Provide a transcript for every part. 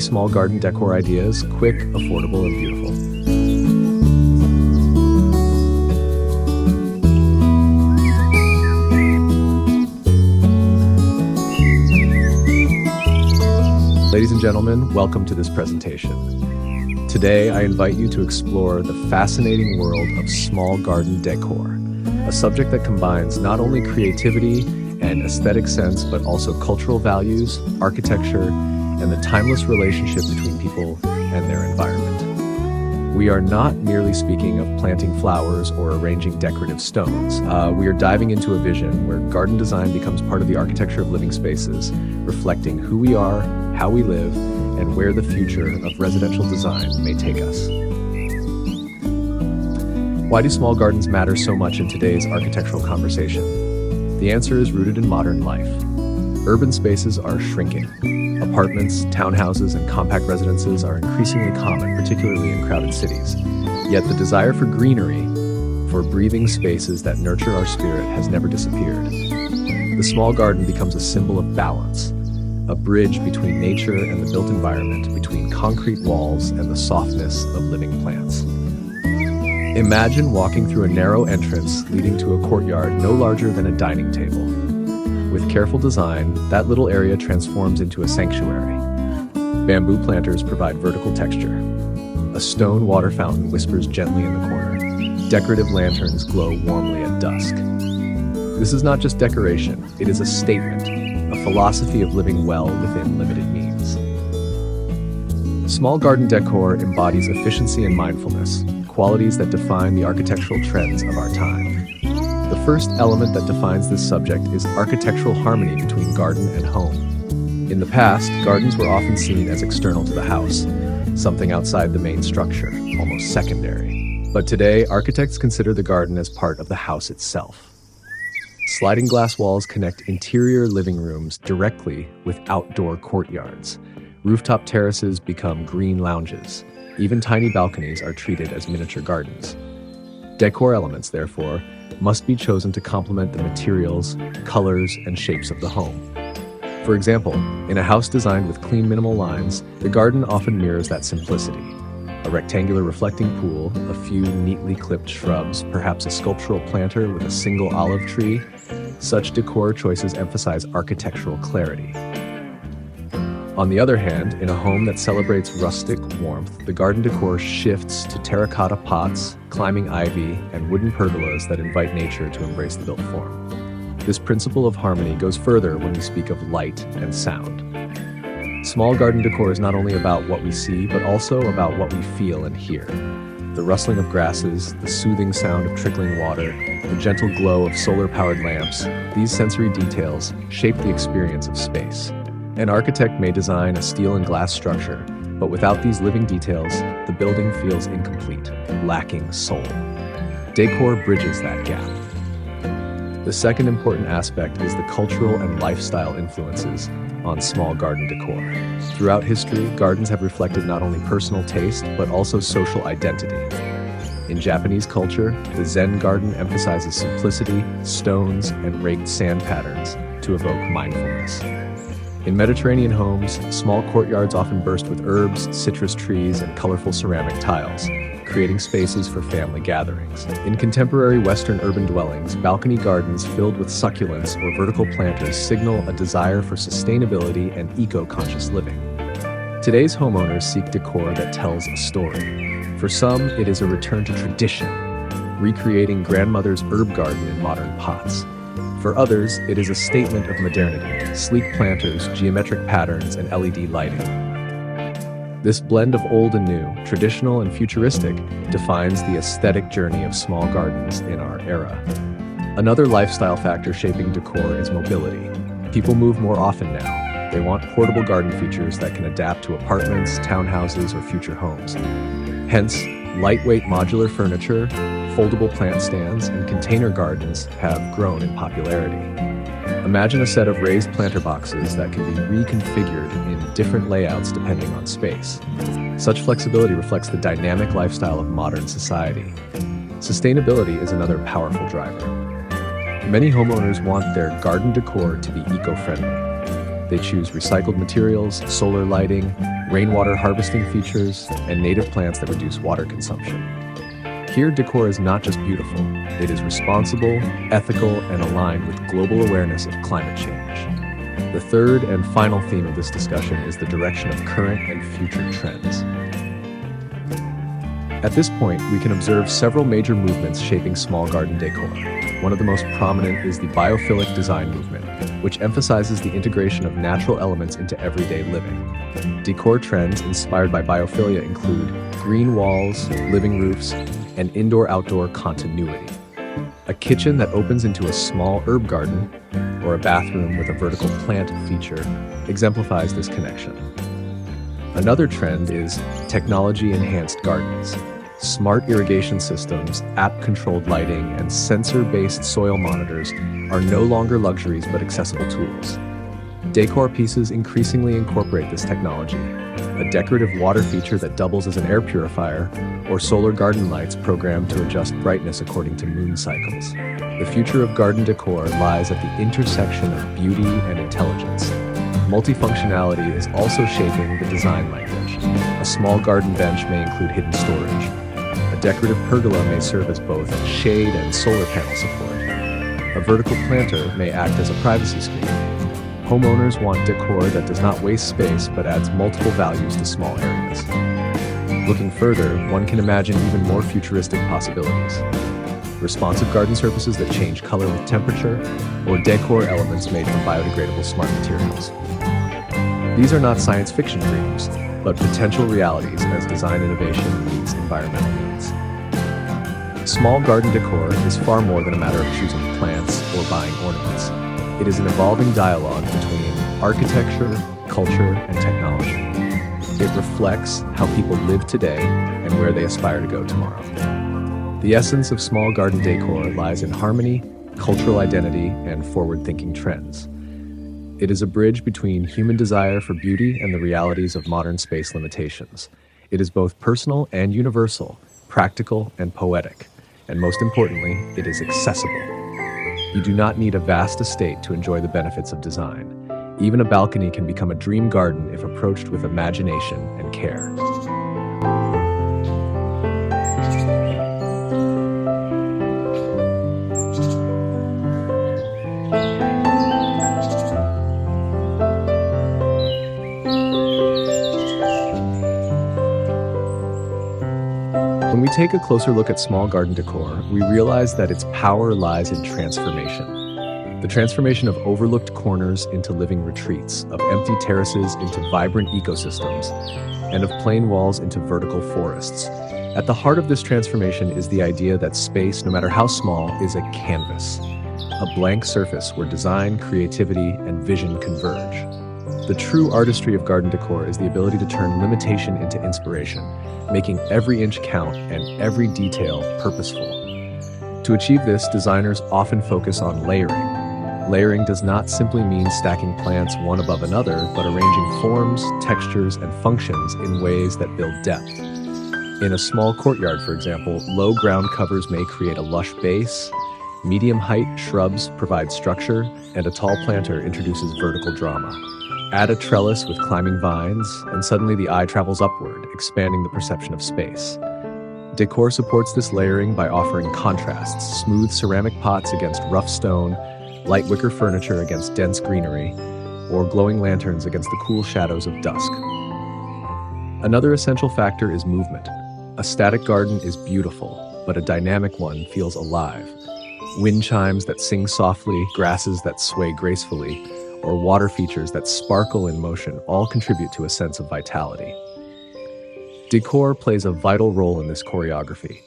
small garden decor ideas, quick, affordable, and beautiful. Ladies and gentlemen, welcome to this presentation. Today, I invite you to explore the fascinating world of small garden decor, a subject that combines not only creativity and aesthetic sense, but also cultural values, architecture, and the timeless relationship between people and their environment. We are not merely speaking of planting flowers or arranging decorative stones. We are diving into a vision where garden design becomes part of the architecture of living spaces, reflecting who we are, how we live, and where the future of residential design may take us. Why do small gardens matter so much in today's architectural conversation? The answer is rooted in modern life. Urban spaces are shrinking. Apartments, townhouses, and compact residences are increasingly common, particularly in crowded cities. Yet the desire for greenery, for breathing spaces that nurture our spirit, has never disappeared. The small garden becomes a symbol of balance, a bridge between nature and the built environment, between concrete walls and the softness of living plants. Imagine walking through a narrow entrance leading to a courtyard no larger than a dining table. With careful design, that little area transforms into a sanctuary. Bamboo planters provide vertical texture. A stone water fountain whispers gently in the corner. Decorative lanterns glow warmly at dusk. This is not just decoration, it is a statement, a philosophy of living well within limited means. Small garden decor embodies efficiency and mindfulness, qualities that define the architectural trends of our time. The first element that defines this subject is architectural harmony between garden and home. In the past, gardens were often seen as external to the house, something outside the main structure, almost secondary. But today, architects consider the garden as part of the house itself. Sliding glass walls connect interior living rooms directly with outdoor courtyards. Rooftop terraces become green lounges. Even tiny balconies are treated as miniature gardens. Decor elements, therefore, must be chosen to complement the materials, colors, and shapes of the home. For example, in a house designed with clean, minimal lines, the garden often mirrors that simplicity. A rectangular reflecting pool, a few neatly clipped shrubs, perhaps a sculptural planter with a single olive tree. Such decor choices emphasize architectural clarity. On the other hand, in a home that celebrates rustic warmth, the garden decor shifts to terracotta pots, climbing ivy, and wooden pergolas that invite nature to embrace the built form. This principle of harmony goes further when we speak of light and sound. Small garden decor is not only about what we see, but also about what we feel and hear. The rustling of grasses, the soothing sound of trickling water, the gentle glow of solar-powered lamps, these sensory details shape the experience of space. An architect may design a steel and glass structure, but without these living details, the building feels incomplete, lacking soul. Decor bridges that gap. The second important aspect is the cultural and lifestyle influences on small garden decor. Throughout history, gardens have reflected not only personal taste, but also social identity. In Japanese culture, the Zen garden emphasizes simplicity, stones, and raked sand patterns to evoke mindfulness. In Mediterranean homes, small courtyards often burst with herbs, citrus trees, and colorful ceramic tiles, creating spaces for family gatherings. In contemporary Western urban dwellings, balcony gardens filled with succulents or vertical planters signal a desire for sustainability and eco-conscious living. Today's homeowners seek decor that tells a story. For some, it is a return to tradition, recreating grandmother's herb garden in modern pots. For others, it is a statement of modernity, sleek planters, geometric patterns, and LED lighting. This blend of old and new, traditional and futuristic, defines the aesthetic journey of small gardens in our era. Another lifestyle factor shaping decor is mobility. People move more often now. They want portable garden features that can adapt to apartments, townhouses, or future homes. Hence, lightweight modular furniture, foldable plant stands, and container gardens have grown in popularity. Imagine a set of raised planter boxes that can be reconfigured in different layouts depending on space. Such flexibility reflects the dynamic lifestyle of modern society. Sustainability is another powerful driver. Many homeowners want their garden decor to be eco-friendly. They choose recycled materials, solar lighting, rainwater harvesting features, and native plants that reduce water consumption. Here, decor is not just beautiful, it is responsible, ethical, and aligned with global awareness of climate change. The third and final theme of this discussion is the direction of current and future trends. At this point, we can observe several major movements shaping small garden decor. One of the most prominent is the biophilic design movement, which emphasizes the integration of natural elements into everyday living. Decor trends inspired by biophilia include green walls, living roofs, and indoor-outdoor continuity. A kitchen that opens into a small herb garden, or a bathroom with a vertical plant feature, exemplifies this connection. Another trend is technology-enhanced gardens. Smart irrigation systems, app-controlled lighting, and sensor-based soil monitors are no longer luxuries but accessible tools. Decor pieces increasingly incorporate this technology. A decorative water feature that doubles as an air purifier, or solar garden lights programmed to adjust brightness according to moon cycles. The future of garden decor lies at the intersection of beauty and intelligence. Multifunctionality is also shaping the design language. A small garden bench may include hidden storage. A decorative pergola may serve as both shade and solar panel support. A vertical planter may act as a privacy screen. Homeowners want decor that does not waste space but adds multiple values to small areas. Looking further, one can imagine even more futuristic possibilities. Responsive garden surfaces that change color with temperature, or decor elements made from biodegradable smart materials. These are not science fiction dreams, but potential realities as design innovation meets environmental needs. Small garden decor is far more than a matter of choosing plants or buying ornaments. It is an evolving dialogue between architecture, culture, and technology. It reflects how people live today and where they aspire to go tomorrow. The essence of small garden decor lies in harmony, cultural identity, and forward-thinking trends. It is a bridge between human desire for beauty and the realities of modern space limitations. It is both personal and universal, practical and poetic, and most importantly, it is accessible. You do not need a vast estate to enjoy the benefits of design. Even a balcony can become a dream garden if approached with imagination and care. When we take a closer look at small garden decor, we realize that its power lies in transformation. The transformation of overlooked corners into living retreats, of empty terraces into vibrant ecosystems, and of plain walls into vertical forests. At the heart of this transformation is the idea that space, no matter how small, is a canvas, a blank surface where design, creativity, and vision converge. The true artistry of garden decor is the ability to turn limitation into inspiration, making every inch count and every detail purposeful. To achieve this, designers often focus on layering. Layering does not simply mean stacking plants one above another, but arranging forms, textures, and functions in ways that build depth. In a small courtyard, for example, low ground covers may create a lush base, medium-height shrubs provide structure, and a tall planter introduces vertical drama. Add a trellis with climbing vines, and suddenly the eye travels upward, expanding the perception of space. Decor supports this layering by offering contrasts, smooth ceramic pots against rough stone, light wicker furniture against dense greenery, or glowing lanterns against the cool shadows of dusk. Another essential factor is movement. A static garden is beautiful, but a dynamic one feels alive. Wind chimes that sing softly, grasses that sway gracefully, or water features that sparkle in motion all contribute to a sense of vitality. Decor plays a vital role in this choreography.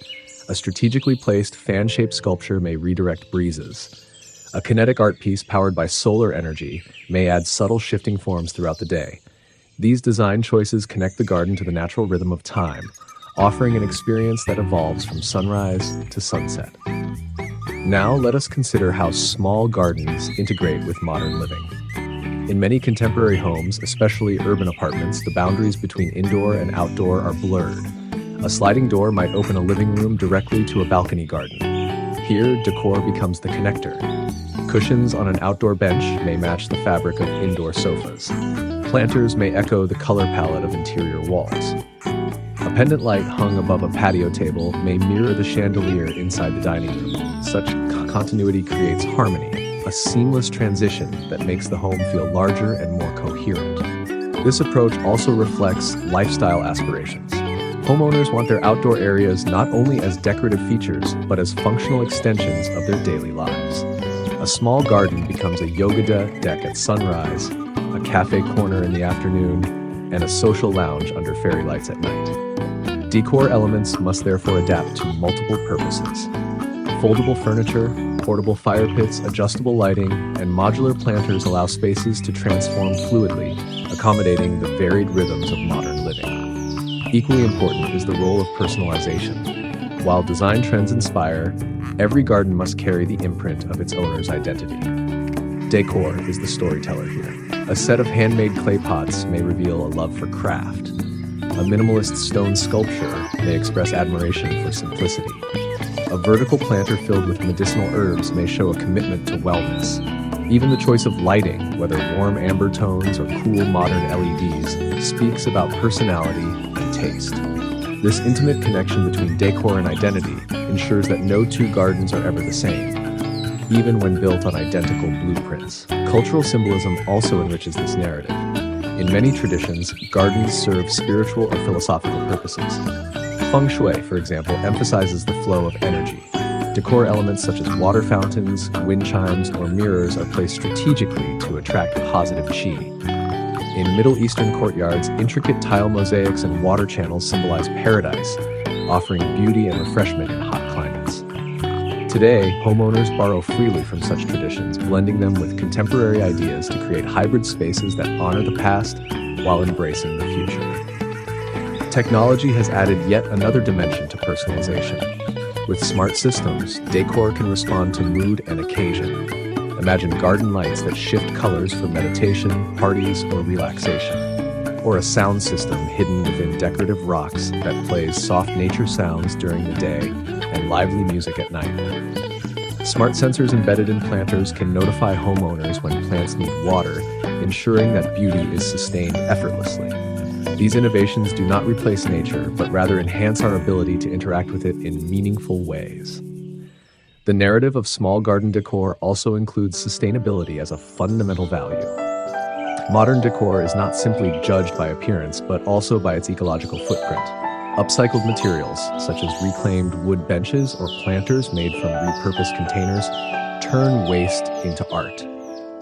A strategically placed fan-shaped sculpture may redirect breezes. A kinetic art piece powered by solar energy may add subtle shifting forms throughout the day. These design choices connect the garden to the natural rhythm of time, offering an experience that evolves from sunrise to sunset. Now let us consider how small gardens integrate with modern living. In many contemporary homes, especially urban apartments, the boundaries between indoor and outdoor are blurred. A sliding door might open a living room directly to a balcony garden. Here, decor becomes the connector. Cushions on an outdoor bench may match the fabric of indoor sofas. Planters may echo the color palette of interior walls. A pendant light hung above a patio table may mirror the chandelier inside the dining room. Such continuity creates harmony, a seamless transition that makes the home feel larger and more coherent. This approach also reflects lifestyle aspirations. Homeowners want their outdoor areas not only as decorative features, but as functional extensions of their daily lives. A small garden becomes a yoga deck at sunrise, a cafe corner in the afternoon, and a social lounge under fairy lights at night. Decor elements must therefore adapt to multiple purposes. Foldable furniture, portable fire pits, adjustable lighting, and modular planters allow spaces to transform fluidly, accommodating the varied rhythms of modern living. Equally important is the role of personalization. While design trends inspire, every garden must carry the imprint of its owner's identity. Decor is the storyteller here. A set of handmade clay pots may reveal a love for craft. A minimalist stone sculpture may express admiration for simplicity. A vertical planter filled with medicinal herbs may show a commitment to wellness. Even the choice of lighting, whether warm amber tones or cool modern LEDs, speaks about personality and taste. This intimate connection between decor and identity ensures that no two gardens are ever the same, even when built on identical blueprints. Cultural symbolism also enriches this narrative. In many traditions, gardens serve spiritual or philosophical purposes. Feng Shui, for example, emphasizes the flow of energy. Decor elements such as water fountains, wind chimes, or mirrors are placed strategically to attract positive qi. In Middle Eastern courtyards, intricate tile mosaics and water channels symbolize paradise, offering beauty and refreshment in hot climates. Today, homeowners borrow freely from such traditions, blending them with contemporary ideas to create hybrid spaces that honor the past while embracing the future. Technology has added yet another dimension to personalization. With smart systems, decor can respond to mood and occasion. Imagine garden lights that shift colors for meditation, parties, or relaxation. Or a sound system hidden within decorative rocks that plays soft nature sounds during the day and lively music at night. Smart sensors embedded in planters can notify homeowners when plants need water, ensuring that beauty is sustained effortlessly. These innovations do not replace nature, but rather enhance our ability to interact with it in meaningful ways. The narrative of small garden decor also includes sustainability as a fundamental value. Modern decor is not simply judged by appearance, but also by its ecological footprint. Upcycled materials, such as reclaimed wood benches or planters made from repurposed containers, turn waste into art.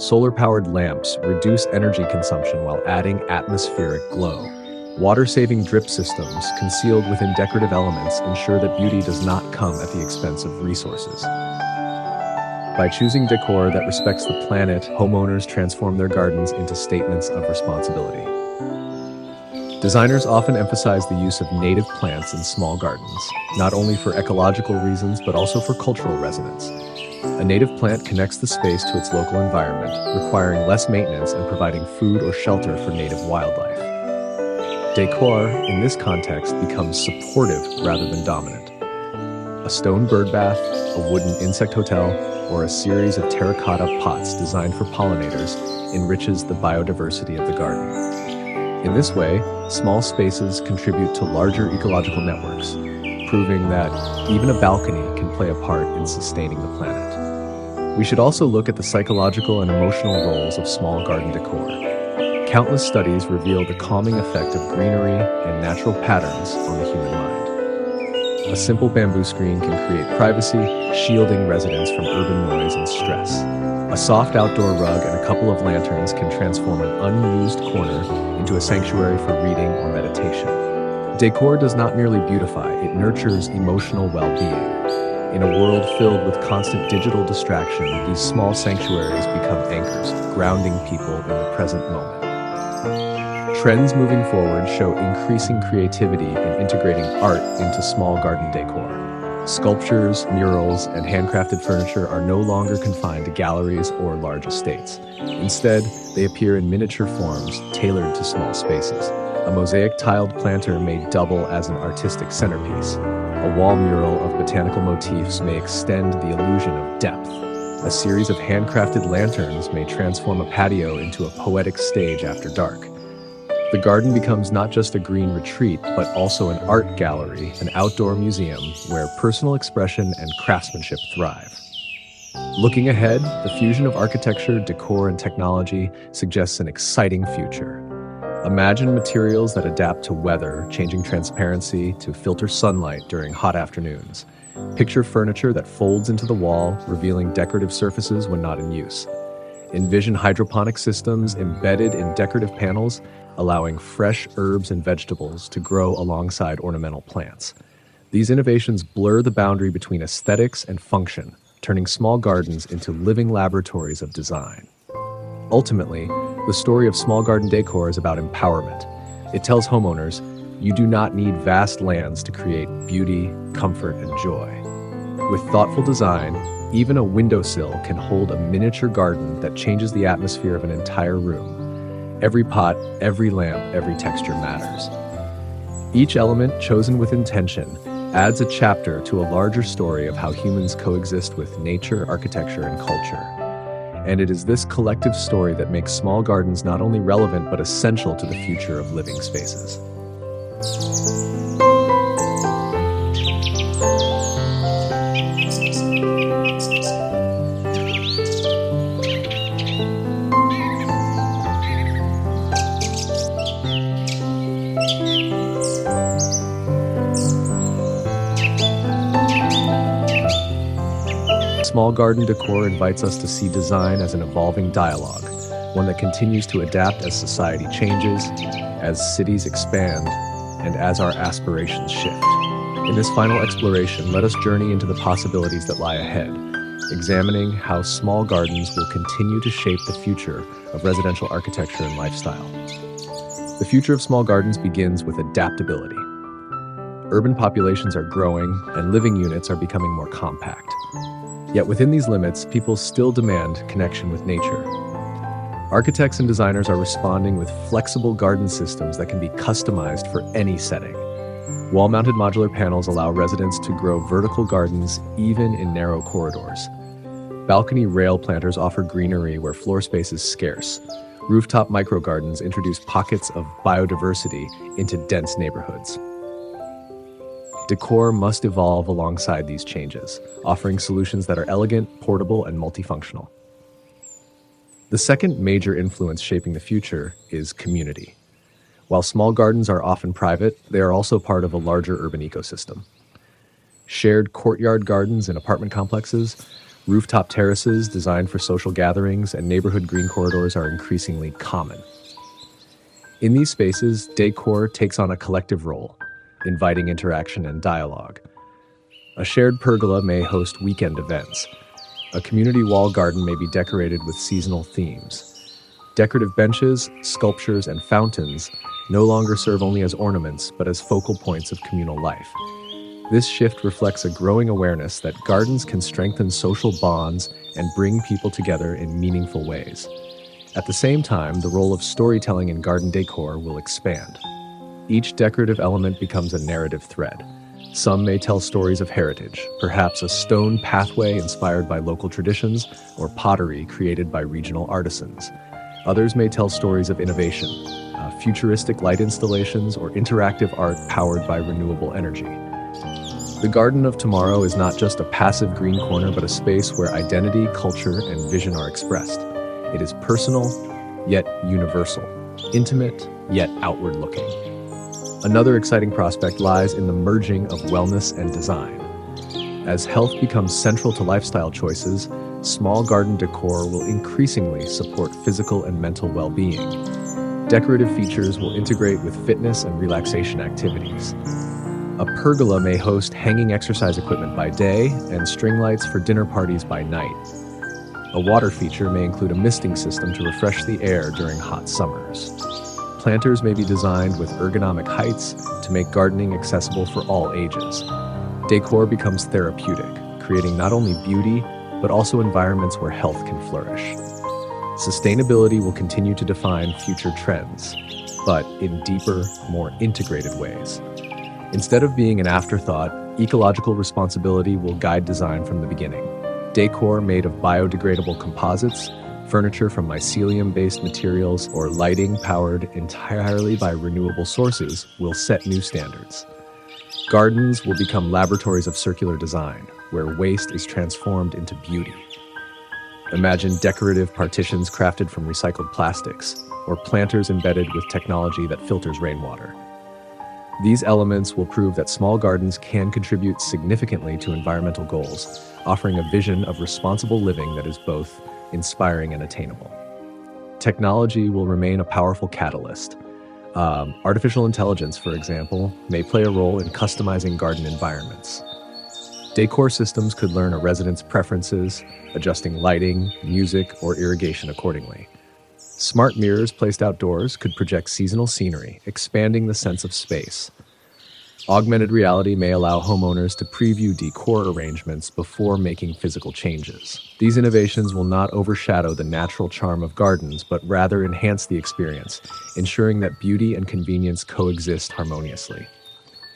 Solar-powered lamps reduce energy consumption while adding atmospheric glow. Water-saving drip systems, concealed within decorative elements, ensure that beauty does not come at the expense of resources. By choosing decor that respects the planet, homeowners transform their gardens into statements of responsibility. Designers often emphasize the use of native plants in small gardens, not only for ecological reasons, but also for cultural resonance. A native plant connects the space to its local environment, requiring less maintenance and providing food or shelter for native wildlife. Decor, in this context, becomes supportive rather than dominant. A stone bird bath, a wooden insect hotel, or a series of terracotta pots designed for pollinators enriches the biodiversity of the garden. In this way, small spaces contribute to larger ecological networks, proving that even a balcony can play a part in sustaining the planet. We should also look at the psychological and emotional roles of small garden decor. Countless studies reveal the calming effect of greenery and natural patterns on the human mind. A simple bamboo screen can create privacy, shielding residents from urban noise and stress. A soft outdoor rug and a couple of lanterns can transform an unused corner into a sanctuary for reading or meditation. Decor does not merely beautify, it nurtures emotional well-being. In a world filled with constant digital distraction, these small sanctuaries become anchors, grounding people in the present moment. Trends moving forward show increasing creativity in integrating art into small garden decor. Sculptures, murals, and handcrafted furniture are no longer confined to galleries or large estates. Instead, they appear in miniature forms tailored to small spaces. A mosaic-tiled planter may double as an artistic centerpiece. A wall mural of botanical motifs may extend the illusion of depth. A series of handcrafted lanterns may transform a patio into a poetic stage after dark. The garden becomes not just a green retreat, but also an art gallery, an outdoor museum where personal expression and craftsmanship thrive. Looking ahead, the fusion of architecture, decor, and technology suggests an exciting future. Imagine materials that adapt to weather, changing transparency to filter sunlight during hot afternoons. Picture furniture that folds into the wall, revealing decorative surfaces when not in use. Envision hydroponic systems embedded in decorative panels, allowing fresh herbs and vegetables to grow alongside ornamental plants. These innovations blur the boundary between aesthetics and function, turning small gardens into living laboratories of design. Ultimately, the story of small garden decor is about empowerment. It tells homeowners, you do not need vast lands to create beauty, comfort, and joy. With thoughtful design, even a windowsill can hold a miniature garden that changes the atmosphere of an entire room. Every pot, every lamp, every texture matters. Each element, chosen with intention, adds a chapter to a larger story of how humans coexist with nature, architecture, and culture. And it is this collective story that makes small gardens not only relevant but essential to the future of living spaces. Small garden decor invites us to see design as an evolving dialogue, one that continues to adapt as society changes, as cities expand, and as our aspirations shift. In this final exploration, let us journey into the possibilities that lie ahead, examining how small gardens will continue to shape the future of residential architecture and lifestyle. The future of small gardens begins with adaptability. Urban populations are growing, and living units are becoming more compact. Yet within these limits, people still demand connection with nature. Architects and designers are responding with flexible garden systems that can be customized for any setting. Wall-mounted modular panels allow residents to grow vertical gardens even in narrow corridors. Balcony rail planters offer greenery where floor space is scarce. Rooftop microgardens introduce pockets of biodiversity into dense neighborhoods. Decor must evolve alongside these changes, offering solutions that are elegant, portable, and multifunctional. The second major influence shaping the future is community. While small gardens are often private, they are also part of a larger urban ecosystem. Shared courtyard gardens in apartment complexes, rooftop terraces designed for social gatherings, and neighborhood green corridors are increasingly common. In these spaces, decor takes on a collective role, inviting interaction and dialogue. A shared pergola may host weekend events. A community wall garden may be decorated with seasonal themes. Decorative benches, sculptures, and fountains no longer serve only as ornaments, but as focal points of communal life. This shift reflects a growing awareness that gardens can strengthen social bonds and bring people together in meaningful ways. At the same time, the role of storytelling in garden decor will expand. Each decorative element becomes a narrative thread. Some may tell stories of heritage, perhaps a stone pathway inspired by local traditions or pottery created by regional artisans. Others may tell stories of innovation, futuristic light installations or interactive art powered by renewable energy. The garden of tomorrow is not just a passive green corner, but a space where identity, culture, and vision are expressed. It is personal, yet universal, intimate, yet outward-looking. Another exciting prospect lies in the merging of wellness and design. As health becomes central to lifestyle choices, small garden decor will increasingly support physical and mental well-being. Decorative features will integrate with fitness and relaxation activities. A pergola may host hanging exercise equipment by day and string lights for dinner parties by night. A water feature may include a misting system to refresh the air during hot summers. Planters may be designed with ergonomic heights to make gardening accessible for all ages. Decor becomes therapeutic, creating not only beauty, but also environments where health can flourish. Sustainability will continue to define future trends, but in deeper, more integrated ways. Instead of being an afterthought, ecological responsibility will guide design from the beginning. Decor made of biodegradable composites, furniture from mycelium-based materials, or lighting powered entirely by renewable sources will set new standards. Gardens will become laboratories of circular design, where waste is transformed into beauty. Imagine decorative partitions crafted from recycled plastics, or planters embedded with technology that filters rainwater. These elements will prove that small gardens can contribute significantly to environmental goals, offering a vision of responsible living that is both inspiring and attainable. Technology will remain a powerful catalyst. Artificial intelligence, for example, may play a role in customizing garden environments. Decor systems could learn a resident's preferences, adjusting lighting, music, or irrigation accordingly. Smart mirrors placed outdoors could project seasonal scenery, expanding the sense of space. Augmented reality may allow homeowners to preview decor arrangements before making physical changes. These innovations will not overshadow the natural charm of gardens, but rather enhance the experience, ensuring that beauty and convenience coexist harmoniously.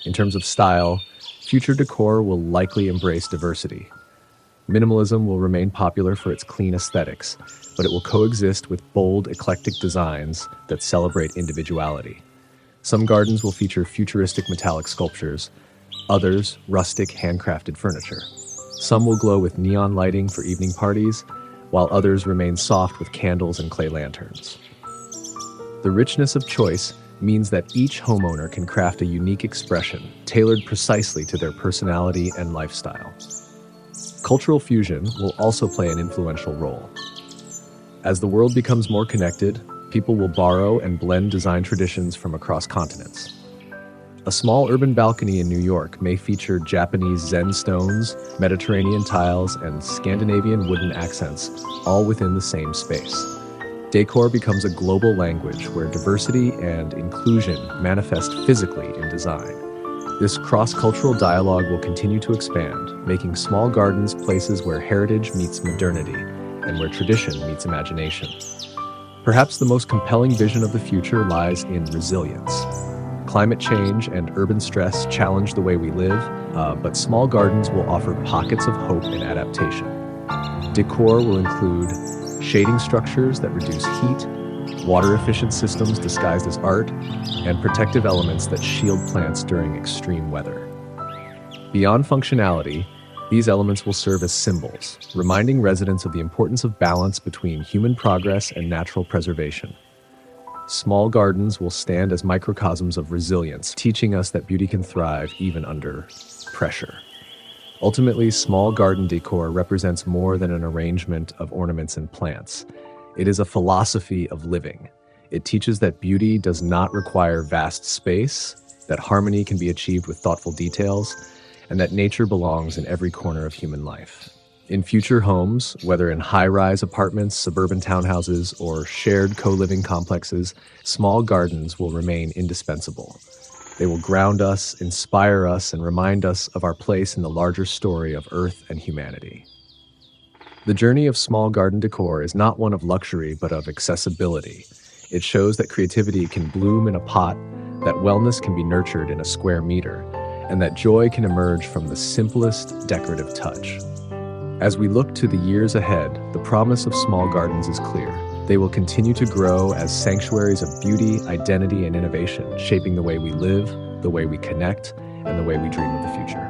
In terms of style, future decor will likely embrace diversity. Minimalism will remain popular for its clean aesthetics, but it will coexist with bold, eclectic designs that celebrate individuality. Some gardens will feature futuristic metallic sculptures, others rustic, handcrafted furniture. Some will glow with neon lighting for evening parties, while others remain soft with candles and clay lanterns. The richness of choice means that each homeowner can craft a unique expression, tailored precisely to their personality and lifestyle. Cultural fusion will also play an influential role. As the world becomes more connected, people will borrow and blend design traditions from across continents. A small urban balcony in New York may feature Japanese Zen stones, Mediterranean tiles, and Scandinavian wooden accents, all within the same space. Decor becomes a global language where diversity and inclusion manifest physically in design. This cross-cultural dialogue will continue to expand, making small gardens places where heritage meets modernity and where tradition meets imagination. Perhaps the most compelling vision of the future lies in resilience. Climate change and urban stress challenge the way we live, but small gardens will offer pockets of hope and adaptation. Decor will include shading structures that reduce heat, water-efficient systems disguised as art, and protective elements that shield plants during extreme weather. Beyond functionality, these elements will serve as symbols, reminding residents of the importance of balance between human progress and natural preservation. Small gardens will stand as microcosms of resilience, teaching us that beauty can thrive even under pressure. Ultimately, small garden decor represents more than an arrangement of ornaments and plants. It is a philosophy of living. It teaches that beauty does not require vast space, that harmony can be achieved with thoughtful details, and that nature belongs in every corner of human life. In future homes, whether in high-rise apartments, suburban townhouses, or shared co-living complexes, small gardens will remain indispensable. They will ground us, inspire us, and remind us of our place in the larger story of Earth and humanity. The journey of small garden decor is not one of luxury, but of accessibility. It shows that creativity can bloom in a pot, that wellness can be nurtured in a square meter, and that joy can emerge from the simplest decorative touch. As we look to the years ahead, the promise of small gardens is clear. They will continue to grow as sanctuaries of beauty, identity, and innovation, shaping the way we live, the way we connect, and the way we dream of the future.